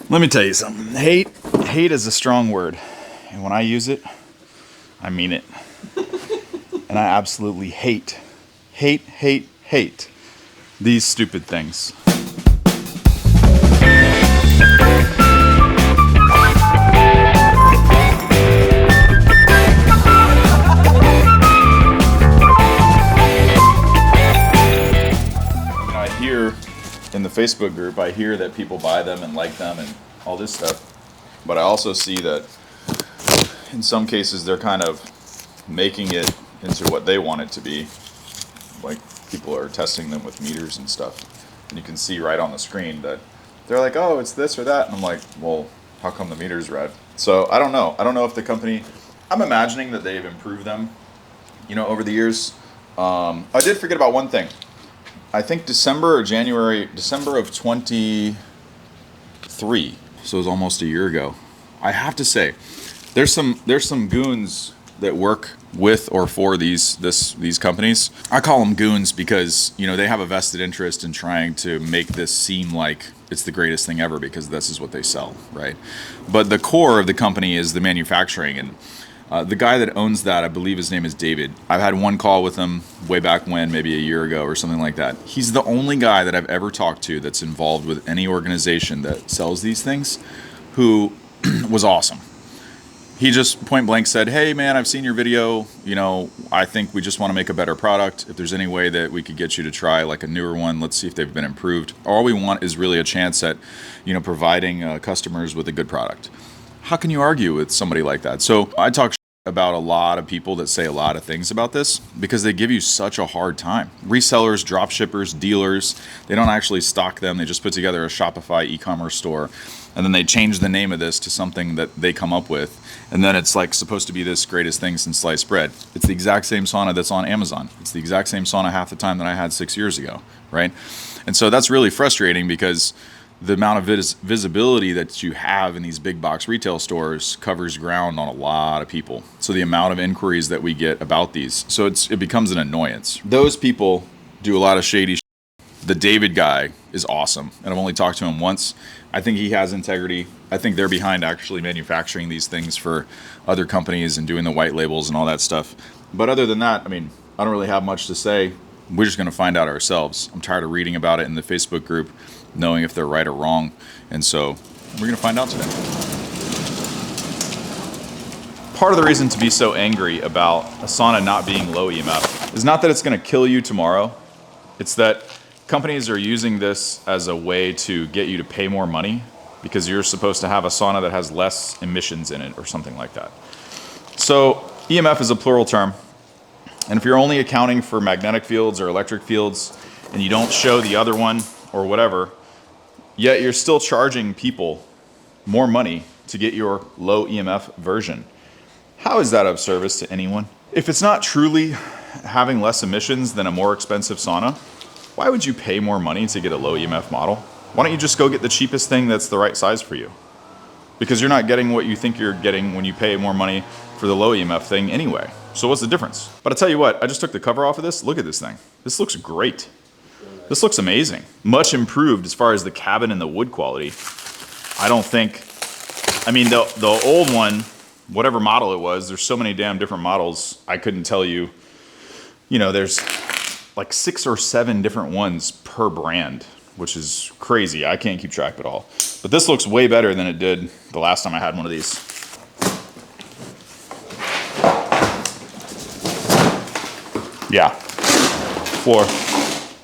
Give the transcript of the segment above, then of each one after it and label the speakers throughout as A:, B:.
A: Let me tell you something. Hate is a strong word. And when I use it, I mean it. And I absolutely hate these stupid things. I hear in the Facebook group, I hear that people buy them and like them and all this stuff. But I also see that in some cases they're kind of making it into what they want it to be. Like people are testing them with meters and stuff. And you can see right on the screen that they're like, oh, it's this or that. And I'm like, well, how come the meter's red? So I don't know. I don't know if the company, I'm imagining that they've improved them, over the years. I did forget about one thing. I think December of 23, so it was almost a year ago. I have to say, there's some goons that work with or for these companies. I call them goons because they have a vested interest in trying to make this seem like it's the greatest thing ever because this is what they sell, right? But the core of the company is the manufacturing, and the guy that owns that, I believe his name is David. I've had one call with him way back when, maybe a year ago or something like that. He's the only guy that I've ever talked to that's involved with any organization that sells these things who was awesome. He just point blank said, hey man, I've seen your video, I think we just want to make a better product. If there's any way that we could get you to try like a newer one, let's see if they've been improved. All we want is really a chance at, providing customers with a good product. How can you argue with somebody like that? So I talk about a lot of people that say a lot of things about this because they give you such a hard time. Resellers, drop shippers, dealers, they don't actually stock them. They just put together a Shopify e-commerce store and then they change the name of this to something that they come up with. And then it's like supposed to be this greatest thing since sliced bread. It's the exact same sauna that's on Amazon. It's the exact same sauna half the time that I had 6 years ago, right? And so that's really frustrating because the amount of visibility that you have in these big box retail stores covers ground on a lot of people. So the amount of inquiries that we get about these, so it becomes an annoyance. Those people do a lot of shady shit. The David guy is awesome, and I've only talked to him once. I think he has integrity. I think they're behind actually manufacturing these things for other companies and doing the white labels and all that stuff. But other than that, I don't really have much to say. We're just going to find out ourselves. I'm tired of reading about it in the Facebook group, knowing if they're right or wrong. And so we're going to find out today. Part of the reason to be so angry about a sauna not being low EMF is not that it's going to kill you tomorrow. It's that companies are using this as a way to get you to pay more money because you're supposed to have a sauna that has less emissions in it or something like that. So EMF is a plural term. And if you're only accounting for magnetic fields or electric fields and you don't show the other one or whatever, yet you're still charging people more money to get your low EMF version. How is that of service to anyone? If it's not truly having less emissions than a more expensive sauna, why would you pay more money to get a low EMF model? Why don't you just go get the cheapest thing that's the right size for you? Because you're not getting what you think you're getting when you pay more money for the low EMF thing anyway. So what's the difference? But I tell you what, I just took the cover off of this. Look at this thing. This looks great. This looks amazing. Much improved as far as the cabin and the wood quality. I don't think, the old one, whatever model it was, there's so many damn different models, I couldn't tell you. There's like 6 or 7 different ones per brand, which is crazy. I can't keep track of it all. But this looks way better than it did the last time I had one of these. Yeah. Floor.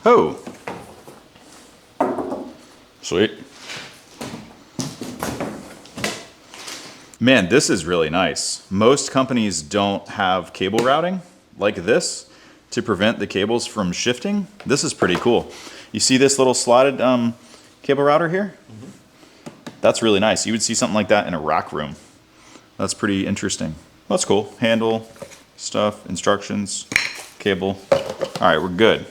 A: Oh. Sweet. Man, this is really nice. Most companies don't have cable routing like this to prevent the cables from shifting. This is pretty cool. You see this little slotted cable router here? Mm-hmm. That's really nice. You would see something like that in a rack room. That's pretty interesting. That's cool. Handle, stuff, instructions, cable. All right, we're good.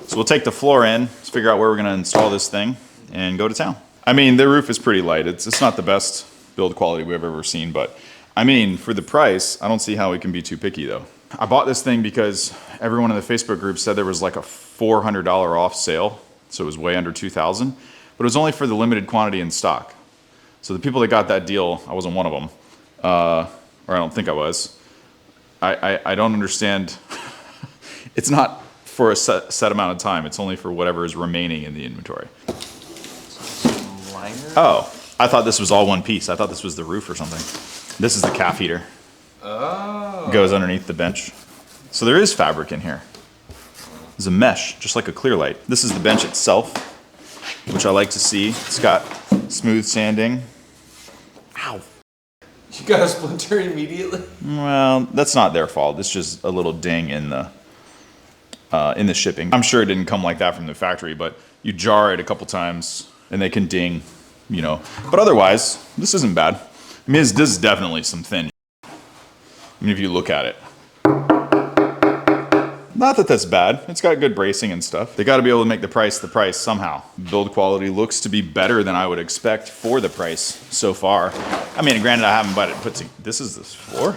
A: So we'll take the floor in, let's figure out where we're gonna install this thing and go to town. The roof is pretty light. It's not the best build quality we've ever seen, but for the price, I don't see how we can be too picky though. I bought this thing because everyone in the Facebook group said there was like a $400 off sale, so it was way under $2,000. but it was only for the limited quantity in stock. So the people that got that deal, I wasn't one of them, or I don't think I was. I don't understand. It's not for a set amount of time. It's only for whatever is remaining in the inventory. Oh, I thought this was all one piece. I thought this was the roof or something. This is the calf heater. Oh. Goes underneath the bench. So there is fabric in here. There's a mesh, just like a ClEARLIGHT. This is the bench itself, which I like to see. It's got smooth sanding. Ow.
B: You got a splinter immediately?
A: Well, that's not their fault. It's just a little ding in the shipping. I'm sure it didn't come like that from the factory, but you jar it a couple times and they can ding, you know. But otherwise, this isn't bad. I mean, this is definitely some thin. I mean, if you look at it. Not that that's bad. It's got good bracing and stuff. They got to be able to make the price somehow. Build quality looks to be better than I would expect for the price so far. I mean, granted, I haven't bought it put to. This is this floor.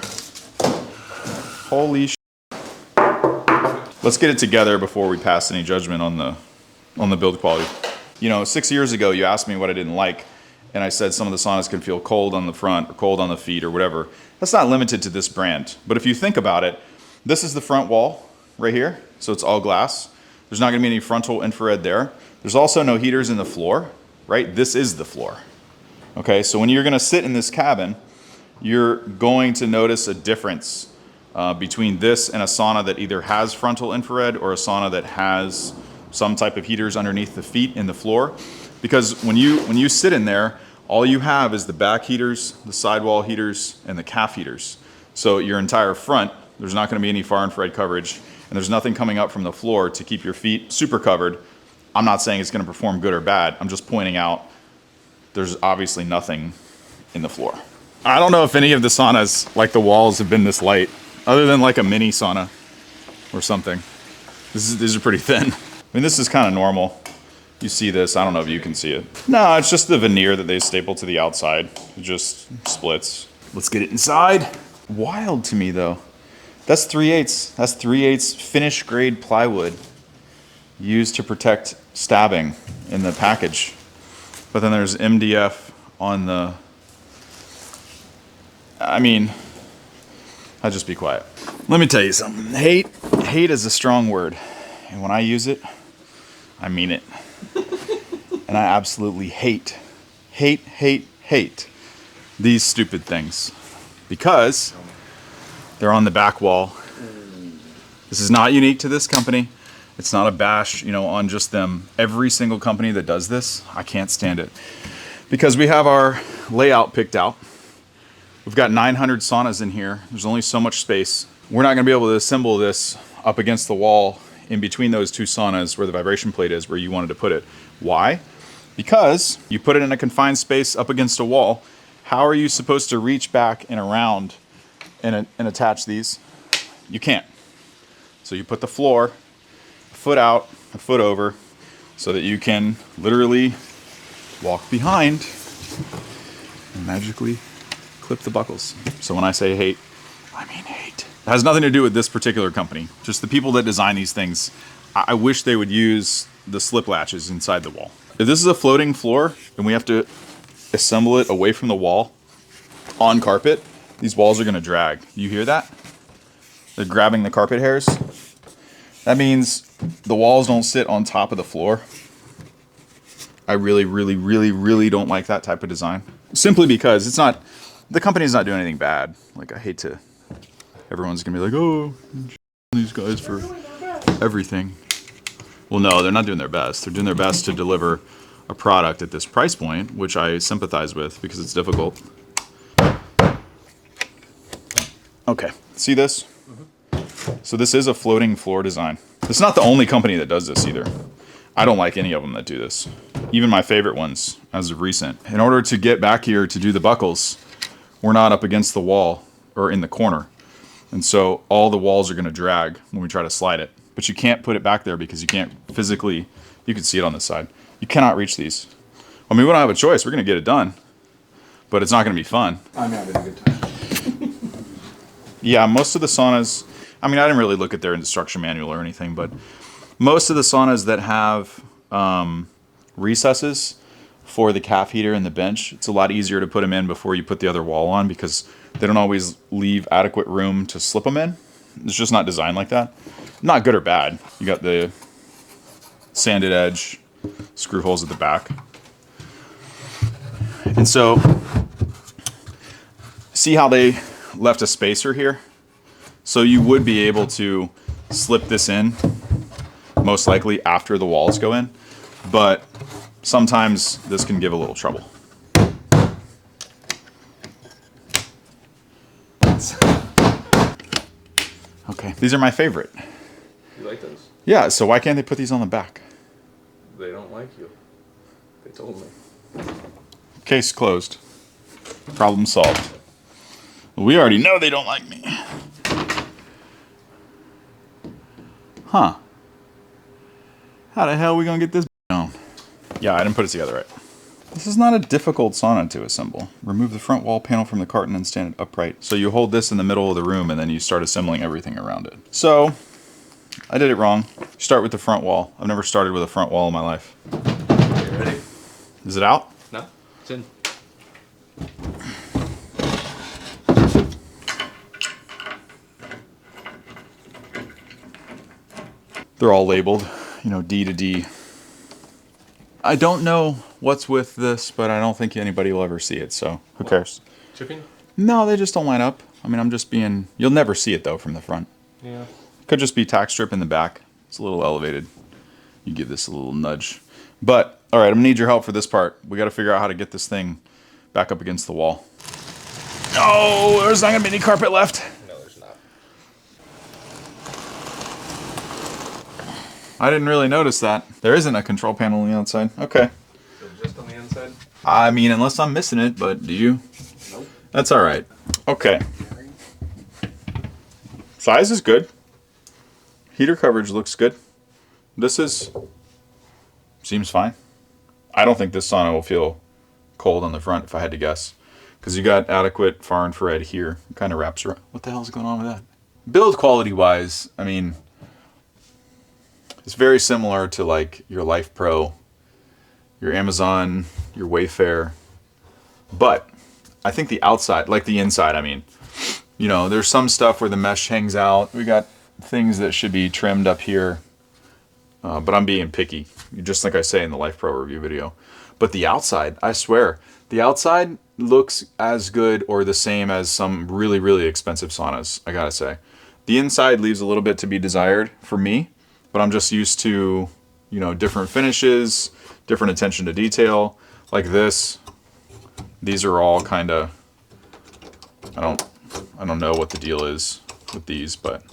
A: Holy sh! Let's get it together before we pass any judgment on the build quality. You know, 6 years ago, you asked me what I didn't like, and I said some of the saunas can feel cold on the front or cold on the feet or whatever. That's not limited to this brand. But if you think about it, this is the front wall. Right here, so it's all glass. There's not gonna be any frontal infrared there. There's also no heaters in the floor, right? This is the floor. Okay, so when you're gonna sit in this cabin, you're going to notice a difference between this and a sauna that either has frontal infrared or a sauna that has some type of heaters underneath the feet in the floor. Because when you sit in there, all you have is the back heaters, the sidewall heaters, and the calf heaters. So your entire front, there's not gonna be any far infrared coverage, and there's nothing coming up from the floor to keep your feet super covered. I'm not saying it's gonna perform good or bad. I'm just pointing out there's obviously nothing in the floor. I don't know if any of the saunas, like the walls, have been this light, other than like a mini sauna or something. These are pretty thin. I mean, this is kind of normal. You see this, I don't know if you can see it. No, it's just the veneer that they staple to the outside. It just splits. Let's get it inside. Wild to me though. That's 3/8. That's 3/8 finish grade plywood used to protect stabbing in the package. But then there's MDF on the, I mean, I'll just be quiet. Let me tell you something. Hate is a strong word. And when I use it, I mean it. And I absolutely hate these stupid things. Because they're on the back wall. This is not unique to this company. It's not a bash, you know, on just them. Every single company that does this, I can't stand it. Because we have our layout picked out. We've got 900 saunas in here. There's only so much space. We're not gonna be able to assemble this up against the wall in between those two saunas where the vibration plate is, where you wanted to put it. Why? Because you put it in a confined space up against a wall. How are you supposed to reach back and around and attach these? You can't. So you put the floor a foot out, a foot over, so that you can literally walk behind and magically clip the buckles. So when I say hate, I mean hate. It has nothing to do with this particular company. Just the people that design these things, I wish they would use the slip latches inside the wall. If this is a floating floor and we have to assemble it away from the wall on carpet, these walls are gonna drag. You hear that? They're grabbing the carpet hairs. That means the walls don't sit on top of the floor. I really don't like that type of design. Simply because it's not, the company's not doing anything bad. Like, I hate to, everyone's gonna be like, oh, these guys for everything. Well, no, they're not doing their best. They're doing their best to deliver a product at this price point, which I sympathize with because it's difficult. Okay, see this? So this is a floating floor design. It's not the only company that does this either. I don't like any of them that do this. Even my favorite ones, as of recent. In order to get back here to do the buckles, we're not up against the wall or in the corner. And so all the walls are gonna drag when we try to slide it. But you can't put it back there because you can't physically, you can see it on this side. You cannot reach these. I mean, we don't have a choice, we're gonna get it done. But it's not gonna be fun.
B: I'm having a good time.
A: Yeah, most of the saunas, I mean, I didn't really look at their instruction manual or anything, but most of the saunas that have recesses for the calf heater and the bench. It's a lot easier to put them in before you put the other wall on because they don't always leave adequate room to slip them in. It's just not designed like that. Not good or bad. You got the sanded edge, screw holes at the back. And so, see how they left a spacer here? So you would be able to slip this in, most likely after the walls go in, but sometimes this can give a little trouble. Okay, these are my favorite.
B: You like those?
A: Yeah, so why can't they put these on the back?
B: They don't like you. They told me.
A: Case closed. Problem solved. We already know they don't like me. Huh. How the hell are we gonna get this on? Yeah, I didn't put it together right. This is not a difficult sauna to assemble. Remove the front wall panel from the carton and stand it upright. So you hold this in the middle of the room and then you start assembling everything around it. So, I did it wrong. Start with the front wall. I've never started with a front wall in my life.
B: You ready?
A: Is it out?
B: No, it's in.
A: They're all labeled, you know, D to D. I don't know what's with this, but I don't think anybody will ever see it, so who cares?
B: Chipping?
A: No, they just don't line up. I mean, I'm just being... You'll never see it, though, from the front.
B: Yeah.
A: Could just be tack strip in the back. It's a little elevated. You give this a little nudge. But, all right, I'm going to need your help for this part. We got to figure out how to get this thing back up against the wall. No, there's not going to be any carpet left.
B: No, there's not.
A: I didn't really notice that. There isn't a control panel on the outside. Okay.
B: So just on the inside?
A: I mean, unless I'm missing it, but do you?
B: Nope.
A: That's all right. Okay. Size is good. Heater coverage looks good. This is... seems fine. I don't think this sauna will feel cold on the front, if I had to guess. Because you got adequate far infrared here. It kind of wraps around. What the hell is going on with that? Build quality-wise, I mean... it's very similar to like your LifePro, your Amazon, your Wayfair. But I think the outside, like the inside, I mean, you know, there's some stuff where the mesh hangs out. We got things that should be trimmed up here. But I'm being picky, just like I say in the LifePro review video. But the outside, I swear, the outside looks as good or the same as some really, really expensive saunas, I gotta say. The inside leaves a little bit to be desired for me. But I'm just used to, you know, different finishes, different attention to detail. Like this, these are all kind of, I don't know what the deal is with these, but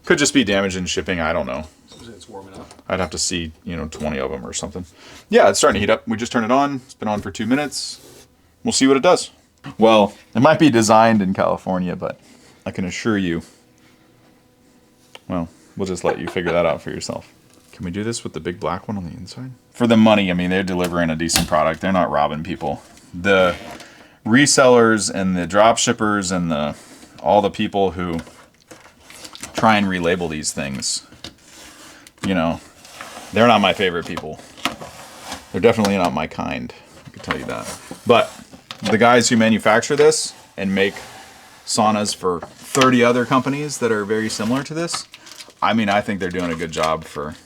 A: could just be damage in shipping. I don't know.
B: It's warming up.
A: I'd have to see, you know, 20 of them or something. Yeah, it's starting to heat up. We just turned it on. It's been on for 2 minutes. We'll see what it does. Well, it might be designed in California, but I can assure you, well, we'll just let you figure that out for yourself. Can we do this with the big black one on the inside? For the money, I mean, they're delivering a decent product. They're not robbing people. The resellers and the drop shippers and all the people who try and relabel these things, you know, they're not my favorite people. They're definitely not my kind, I can tell you that. But the guys who manufacture this and make saunas for 30 other companies that are very similar to this, I mean, I think they're doing a good job for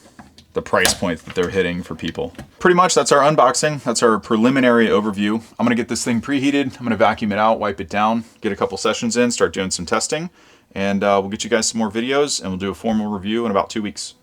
A: the price point that they're hitting for people. Pretty much that's our unboxing. That's our preliminary overview. I'm gonna get this thing preheated. I'm gonna vacuum it out, wipe it down, get a couple sessions in, start doing some testing, and we'll get you guys some more videos and we'll do a formal review in about 2 weeks.